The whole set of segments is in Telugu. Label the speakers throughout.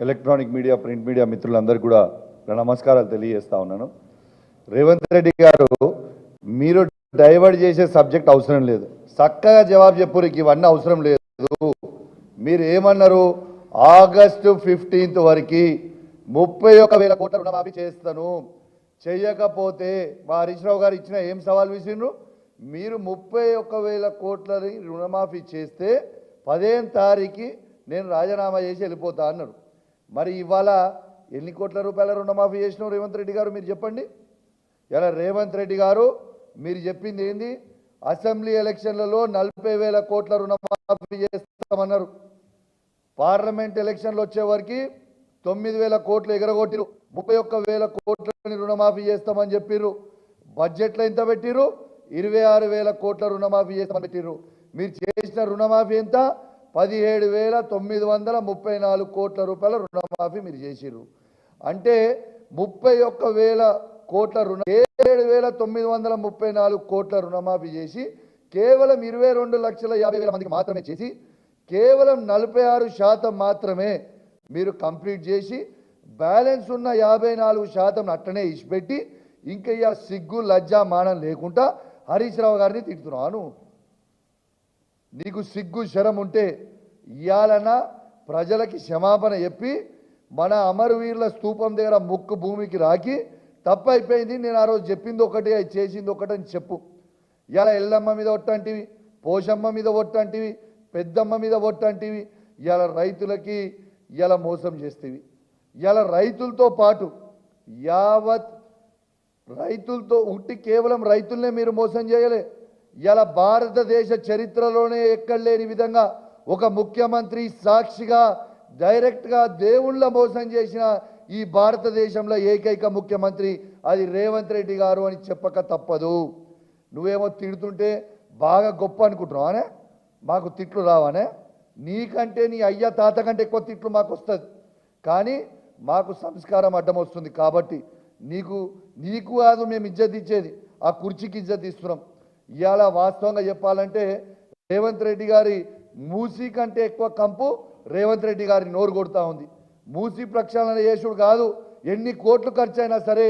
Speaker 1: ఎలక్ట్రానిక్ మీడియా ప్రింట్ మీడియా మిత్రులందరికీ కూడా నమస్కారాలు తెలియజేస్తా ఉన్నాను. రేవంత్ రెడ్డి గారు మీరు డైవర్ట్ చేసే సబ్జెక్ట్ అవసరం లేదు, చక్కగా జవాబు చెప్పురు. ఇవన్నీ అవసరం లేదు. మీరు ఏమన్నారు? ఆగస్టు 15 వరకు 31,000 కోట్ల రుణమాఫీ చేస్తాను, చేయకపోతే మా హరీష్ రావు గారు ఇచ్చిన ఏం సవాల్ విసిరు? మీరు 31,000 కోట్లని రుణమాఫీ చేస్తే 15వ తారీఖు నేను రాజీనామా చేసి వెళ్ళిపోతా అన్నారు. మరి ఇవాళ ఎన్ని కోట్ల రూపాయల రుణమాఫీ చేసినావు రేవంత్ రెడ్డి గారు? మీరు చెప్పండి. ఇలా రేవంత్ రెడ్డి గారు మీరు చెప్పింది ఏంది? అసెంబ్లీ ఎలక్షన్లలో 40,000 కోట్ల రుణమాఫీ చేస్తామన్నారు. పార్లమెంట్ ఎలక్షన్లు వచ్చే వరకు 9,000 కోట్లు ఎగరగొట్టిరు. 31,000 కోట్లని రుణమాఫీ చేస్తామని చెప్పిర్రు. బడ్జెట్లో ఎంత పెట్టిరు? 26,000 కోట్ల రుణమాఫీ చేస్తామని పెట్టిర్రు. మీరు చేసిన రుణమాఫీ ఎంత? 17,934 కోట్ల రూపాయల రుణమాఫీ మీరు చేసిర్రు. అంటే 31,000 కోట్ల 17,934 కోట్ల రుణమాఫీ చేసి కేవలం 22,50,000 మందికి మాత్రమే చేసి కేవలం 46% మాత్రమే మీరు కంప్లీట్ చేసి బ్యాలెన్స్ ఉన్న 54% అట్టనే ఇచ్చిపెట్టి ఇంకా ఇక సిగ్గు లజ్జా మానం లేకుండా హరీష్ రావు గారిని తిడుతున్నాను. నీకు సిగ్గు శరం ఉంటే ఇయాలన ప్రజలకి క్షమాపణ చెప్పి మన అమరవీరుల స్తూపం దగ్గర ముక్కు భూమికి రాకి తప్పైపోయింది, నేను ఆ రోజు చెప్పింది ఒకటి చేసింది ఒకటి అని చెప్పు. ఇలా ఎల్లమ్మ మీద ఒట్టంటివి, పోషమ్మ మీద ఒట్టంటివి, పెద్దమ్మ మీద ఒట్టంటివి, ఇలా రైతులకి ఇలా మోసం చేస్తేవి. ఇలా రైతులతో పాటు యావత్ రైతులతో ఉట్టి కేవలం రైతులనే మీరు మోసం చేయలే. ఇలా భారతదేశ చరిత్రలోనే ఎక్కడ లేని విధంగా ఒక ముఖ్యమంత్రి సాక్షిగా డైరెక్ట్గా దేవుళ్ళ మోసం చేసిన ఈ భారతదేశంలో ఏకైక ముఖ్యమంత్రి అది రేవంత్ రెడ్డి గారు అని చెప్పక తప్పదు. నువ్వేమో తిడుతుంటే బాగా గొప్ప అనుకుంటున్నావానే, మాకు తిట్లు రావానే? నీకంటే నీ అయ్య తాత కంటే ఎక్కువ తిట్లు మాకు వస్తుంది, కానీ మాకు సంస్కారం అడ్డం వస్తుంది. కాబట్టి నీకు కాదు మేము ఇజ్జత్ ఇచ్చేది, ఆ కుర్చీకి ఇజ్జత్ ఇస్తున్నాం. ఇవాళ వాస్తవంగా చెప్పాలంటే రేవంత్ రెడ్డి గారి మూసీ కంటే ఎక్కువ కంపు రేవంత్ రెడ్డి గారి నోరు కొడుతూ ఉంది. మూసీ ప్రక్షాళన చేసుడు కాదు, ఎన్ని కోట్లు ఖర్చు అయినా సరే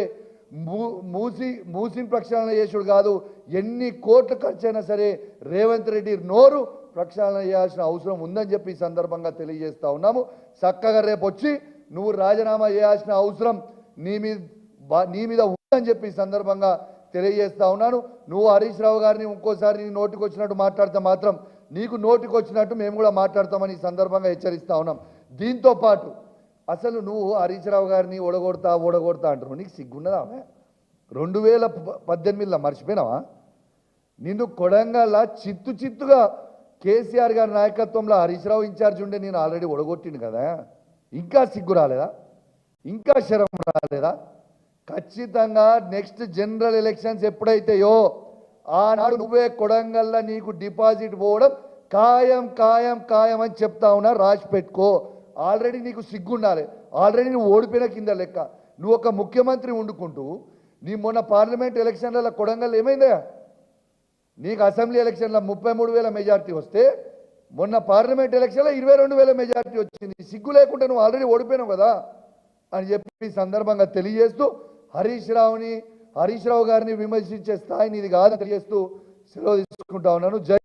Speaker 1: మూసీ ప్రక్షాళన చేసుడు కాదు, ఎన్ని కోట్లు ఖర్చు అయినా సరే రేవంత్ రెడ్డి నోరు ప్రక్షాళన చేయాల్సిన అవసరం ఉందని చెప్పి ఈ సందర్భంగా తెలియజేస్తూ ఉన్నాము. చక్కగా రేపు వచ్చి నువ్వు రాజీనామా చేయాల్సిన అవసరం నీ మీద ఉందని చెప్పి ఈ సందర్భంగా తెలియజేస్తూ ఉన్నాను. నువ్వు హరీష్ రావు గారిని ఇంకోసారి నీ నోటికి వచ్చినట్టు మాట్లాడితే మాత్రం నీకు నోటికి వచ్చినట్టు మేము కూడా మాట్లాడతామని ఈ సందర్భంగా హెచ్చరిస్తూ ఉన్నాం. దీంతో పాటు అసలు నువ్వు హరీష్ రావు గారిని ఓడగొడతా అంటారు, నీకు సిగ్గున్నదా? 2018లో మర్చిపోయినావా? నిన్ను కొడంగల్ చిత్తుగా కేసీఆర్ గారి నాయకత్వంలో హరీష్ రావు ఇన్ఛార్జ్ ఉండే నేను ఆల్రెడీ ఓడగొట్టిండు కదా, ఇంకా సిగ్గు రాలేదా? ఇంకా శరం రాలేదా? ఖచ్చితంగా నెక్స్ట్ జనరల్ ఎలక్షన్స్ ఎప్పుడైతేయో ఆనాడు నువ్వే కొడంగల్లో నీకు డిపాజిట్ పోవడం ఖాయం అని చెప్తా ఉన్నా, రాసి పెట్టుకో. ఆల్రెడీ నీకు సిగ్గుండాలి, ఆల్రెడీ నువ్వు ఓడిపోయిన కింద లెక్క. నువ్వు ఒక ముఖ్యమంత్రి వండుకుంటూ నీ మొన్న పార్లమెంట్ ఎలక్షన్లలో కొడంగల్ ఏమైందా? నీకు అసెంబ్లీ ఎలక్షన్లో 33,000 మెజార్టీ వస్తే మొన్న పార్లమెంట్ ఎలక్షన్లో 22,000 మెజార్టీ వచ్చింది. సిగ్గు లేకుండా నువ్వు ఆల్రెడీ ఓడిపోయినావు కదా అని చెప్పి సందర్భంగా తెలియజేస్తూ హరీష్ రావు గారిని విమర్శించే స్థాయి నీది కాదని తెలియజేస్తూ సెలవు తీసుకుంటా ఉన్నాను. జై